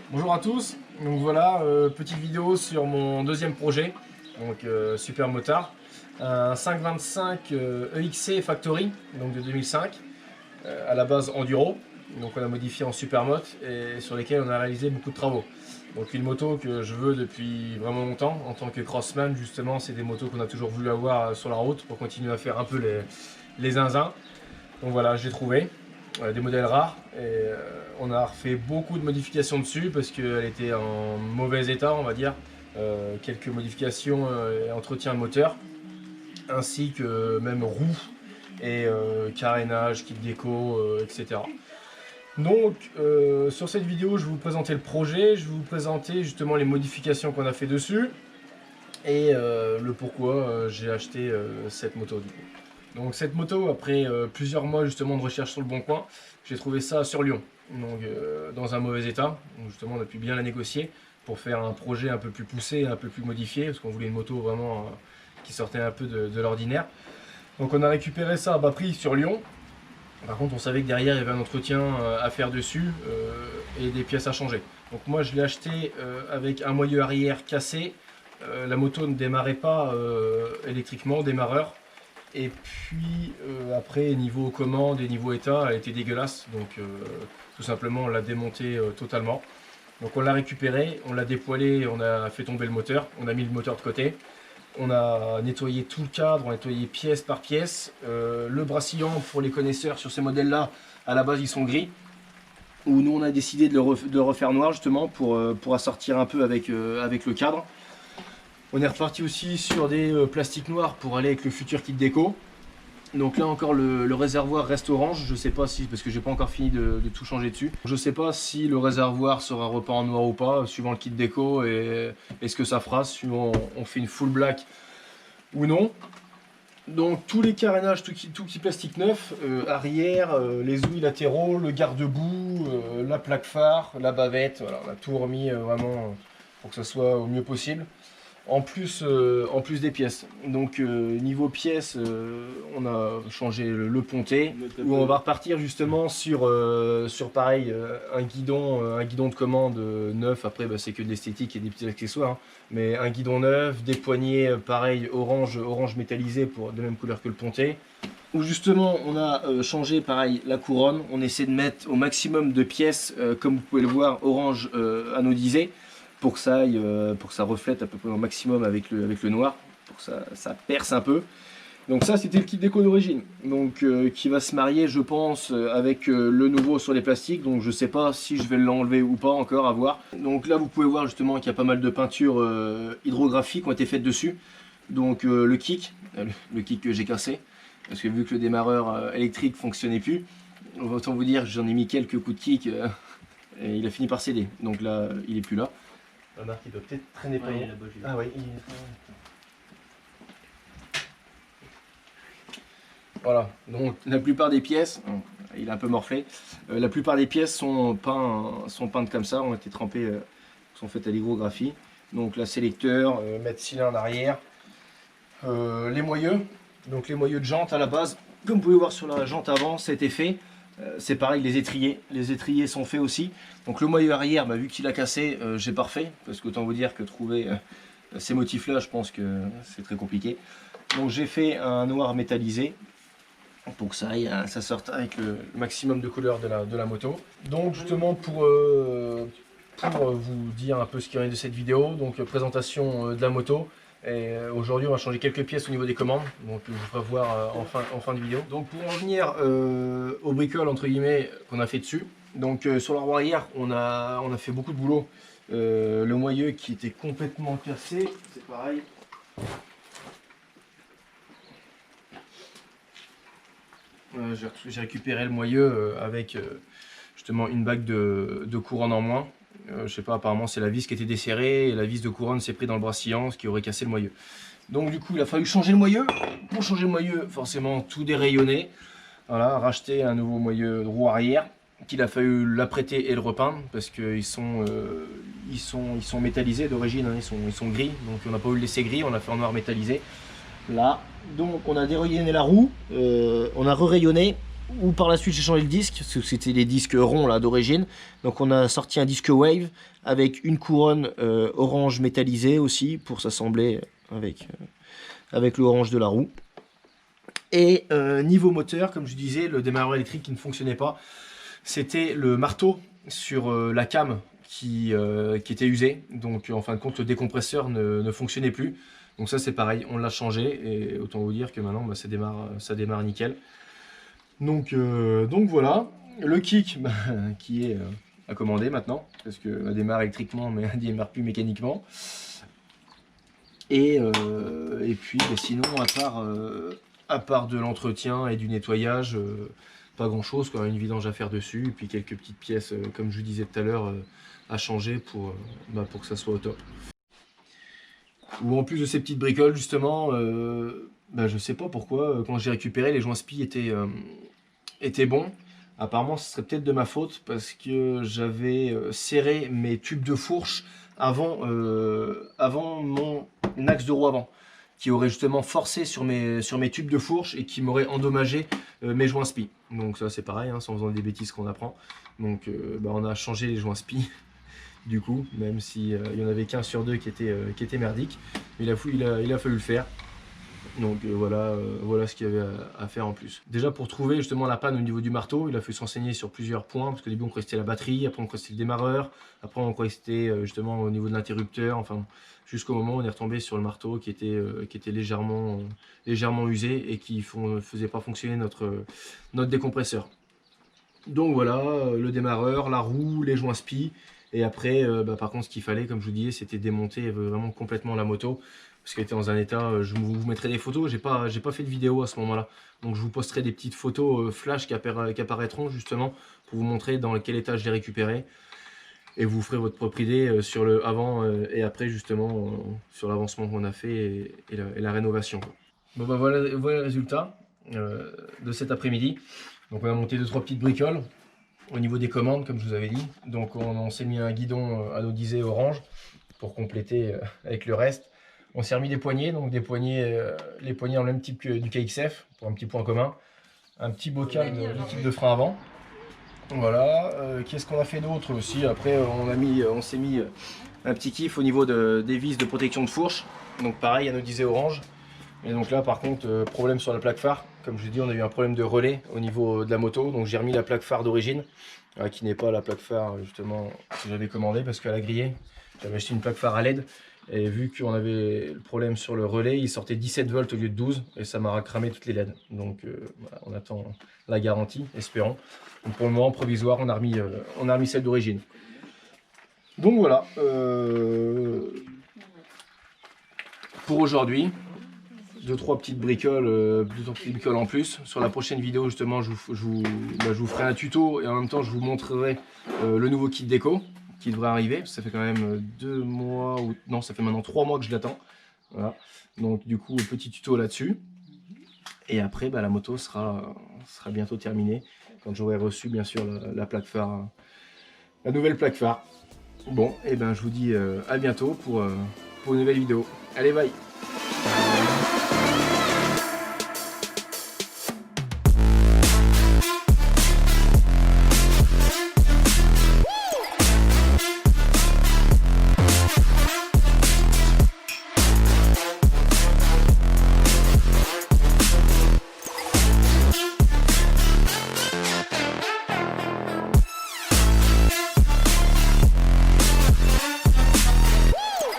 Bonjour à tous, donc voilà, petite vidéo sur mon deuxième projet, donc super motard, un 525 EXC Factory, donc de 2005, à la base enduro, donc on a modifié en supermote et sur lesquels on a réalisé beaucoup de travaux. Donc une moto que je veux depuis vraiment longtemps, en tant que crossman justement, c'est des motos qu'on a toujours voulu avoir sur la route pour continuer à faire un peu les zinzins. Donc voilà, j'ai trouvé des modèles rares et on a refait beaucoup de modifications dessus parce qu'elle était en mauvais état, on va dire. Quelques modifications et entretien moteur, ainsi que même roues et carénage, kit déco, etc. Donc sur cette vidéo, je vais vous présenter le projet, je vais vous présenter justement les modifications qu'on a fait dessus et le pourquoi j'ai acheté cette moto du coup. Donc cette moto, après plusieurs mois justement de recherche sur le bon coin, j'ai trouvé ça sur Lyon, donc dans un mauvais état. Donc justement on a pu bien la négocier pour faire un projet un peu plus poussé, un peu plus modifié, parce qu'on voulait une moto vraiment qui sortait un peu de l'ordinaire. Donc on a récupéré ça à bas prix sur Lyon. Par contre on savait que derrière il y avait un entretien à faire dessus et des pièces à changer. Donc moi je l'ai acheté avec un moyeu arrière cassé. La moto ne démarrait pas électriquement, démarreur. Et puis après niveau commande et niveau état, elle était dégueulasse, donc tout simplement on l'a démontée totalement. Donc on l'a récupéré, on l'a dépoilé, on a fait tomber le moteur, on a mis le moteur de côté, on a nettoyé tout le cadre, on a nettoyé pièce par pièce. Le brassillon, pour les connaisseurs sur ces modèles là, à la base ils sont gris, où nous on a décidé de le refaire noir justement pour assortir un peu avec le cadre. On est reparti aussi sur des plastiques noirs pour aller avec le futur kit déco. Donc là encore le réservoir reste orange, je sais pas si, parce que j'ai pas encore fini de tout changer dessus. Je sais pas si le réservoir sera repeint en noir ou pas, suivant le kit déco et ce que ça fera, suivant on fait une full black ou non. Donc tous les carénages, tout qui plastique neuf, arrière, les ouïes latéraux, le garde-boue, la plaque phare, la bavette, voilà, on a tout remis vraiment pour que ça soit au mieux possible. En plus des pièces. Donc niveau pièces, on a changé le pontet, où on va repartir justement sur pareil, un guidon de commande neuf. Après bah, c'est que de l'esthétique et des petits accessoires, hein. Mais un guidon neuf, des poignées pareil orange métallisé pour de même couleur que le pontet. Où justement on a changé pareil la couronne, on essaie de mettre au maximum de pièces, comme vous pouvez le voir, orange anodisé, pour que ça reflète à peu près au maximum avec le noir, pour que ça perce un peu. Donc ça c'était le kit déco d'origine, donc qui va se marier je pense avec le nouveau sur les plastiques, donc je sais pas si je vais l'enlever ou pas encore, à voir. Donc là vous pouvez voir justement qu'il y a pas mal de peintures hydrographiques qui ont été faites dessus. Donc le kick que j'ai cassé, parce que vu que le démarreur électrique fonctionnait plus, autant vous dire j'en ai mis quelques coups de kick et il a fini par céder, donc là il est plus là. La marque il doit peut-être traîner pas loin. Ah oui, il est... Voilà, donc la plupart des pièces, il est un peu morflé, la plupart des pièces sont peintes comme ça, ont été trempées, sont faites à l'hygrographie. Donc la sélecteur, mettre cylindre arrière, les moyeux, donc les moyeux de jante à la base, comme vous pouvez voir sur la jante avant, ça a été fait. C'est pareil, les étriers sont faits aussi. Donc le moyeu arrière, bah, vu qu'il a cassé, j'ai pas refait, parce qu'autant vous dire que trouver ces motifs là, je pense que c'est très compliqué. Donc j'ai fait un noir métallisé pour que ça sorte avec le maximum de couleurs de la moto. Donc justement pour vous dire un peu ce qu'il y en a de cette vidéo, donc présentation de la moto. Et aujourd'hui on va changer quelques pièces au niveau des commandes, donc je vous ferai voir en fin de vidéo. Donc pour en venir aux bricoles entre guillemets qu'on a fait dessus, donc sur la roue arrière on a fait beaucoup de boulot. Le moyeu qui était complètement cassé, c'est pareil. J'ai récupéré le moyeu avec justement une bague de couronne en moins. Je sais pas, apparemment c'est la vis qui était desserrée et la vis de couronne s'est pris dans le brassillon, ce qui aurait cassé le moyeu. Donc du coup il a fallu changer le moyeu. Pour changer le moyeu, forcément tout dérayonner. Voilà, racheter un nouveau moyeu de roue arrière qu'il a fallu l'apprêter et le repeindre parce qu'ils sont métallisés d'origine, hein, ils sont gris, donc on n'a pas eu le laisser gris, on a fait en noir métallisé. Là, donc on a dérayonné la roue, on a re-rayonné où par la suite j'ai changé le disque, parce que c'était les disques ronds là d'origine. Donc on a sorti un disque Wave avec une couronne orange métallisée aussi pour s'assembler avec l'orange de la roue. Et niveau moteur, comme je disais, le démarreur électrique qui ne fonctionnait pas, c'était le marteau sur la cam qui était usé. Donc en fin de compte, le décompresseur ne fonctionnait plus. Donc ça c'est pareil, on l'a changé et autant vous dire que maintenant bah, ça démarre nickel. Donc voilà, le kick bah, qui est à commander maintenant, parce qu'elle démarre électriquement mais elle ne démarre plus mécaniquement. Et puis bah, sinon à part de l'entretien et du nettoyage, pas grand chose, quoi, une vidange à faire dessus, et puis quelques petites pièces, comme je vous disais tout à l'heure, à changer pour que ça soit au top. Ou en plus de ces petites bricoles, justement, je sais pas pourquoi, quand j'ai récupéré, les joints spi étaient bons. Apparemment, ce serait peut-être de ma faute, parce que j'avais serré mes tubes de fourche avant mon axe de roue avant, qui aurait justement forcé sur mes tubes de fourche et qui m'aurait endommagé mes joints spi. Donc ça c'est pareil, hein, c'est en faisant des bêtises qu'on apprend. Donc on a changé les joints spi du coup, même si il y en avait qu'un sur deux qui était merdique. Mais il a fallu le faire. Donc voilà ce qu'il y avait à faire en plus. Déjà pour trouver justement la panne au niveau du marteau, il a fallu s'enseigner sur plusieurs points, parce qu'au début on croyait que c'était la batterie, après on croyait que c'était le démarreur, après on croyait que c'était justement au niveau de l'interrupteur, enfin jusqu'au moment où on est retombé sur le marteau qui était légèrement usé et qui ne faisait pas fonctionner notre décompresseur. Donc voilà, le démarreur, la roue, les joints spi, et après par contre ce qu'il fallait, comme je vous disais, c'était démonter vraiment complètement la moto, parce qu'elle était dans un état, je vous mettrai des photos, j'ai pas fait de vidéo à ce moment-là, donc je vous posterai des petites photos flash qui apparaîtront justement pour vous montrer dans quel état je l'ai récupéré, et vous ferez votre propre idée sur le avant et après justement sur l'avancement qu'on a fait et la rénovation. Bon bah voilà le résultat de cet après-midi. Donc on a monté 2-3 petites bricoles au niveau des commandes, comme je vous avais dit. Donc on s'est mis un guidon anodisé orange pour compléter avec le reste. On s'est remis des poignées, donc les poignées en même type que du KXF, pour un petit point commun. Un petit bocal de type de frein avant. Voilà, qu'est-ce qu'on a fait d'autre aussi? Après on s'est mis un petit kiff au niveau des vis de protection de fourche. Donc pareil, anodisé orange. Et donc là par contre, problème sur la plaque phare. Comme je l'ai dit, on a eu un problème de relais au niveau de la moto. Donc j'ai remis la plaque phare d'origine, qui n'est pas la plaque phare justement que j'avais commandée, parce qu'elle a grillé. J'avais acheté une plaque phare à LED. Et vu qu'on avait le problème sur le relais, il sortait 17 volts au lieu de 12. Et ça m'a cramé toutes les LED. Donc voilà, on attend la garantie, espérons. Donc pour le moment, provisoire, on a remis celle d'origine. Donc voilà. Pour aujourd'hui. 2-3 petites bricoles, en plus. Sur la prochaine vidéo, justement, je vous ferai un tuto et en même temps, je vous montrerai le nouveau kit déco qui devrait arriver. Ça fait quand même 2 mois, non, ça fait maintenant 3 mois que je l'attends. Voilà. Donc, du coup, petit tuto là-dessus. Et après, la moto sera bientôt terminée quand j'aurai reçu, bien sûr, la plaque phare, la nouvelle plaque phare. Bon, et je vous dis à bientôt pour une nouvelle vidéo. Allez, bye!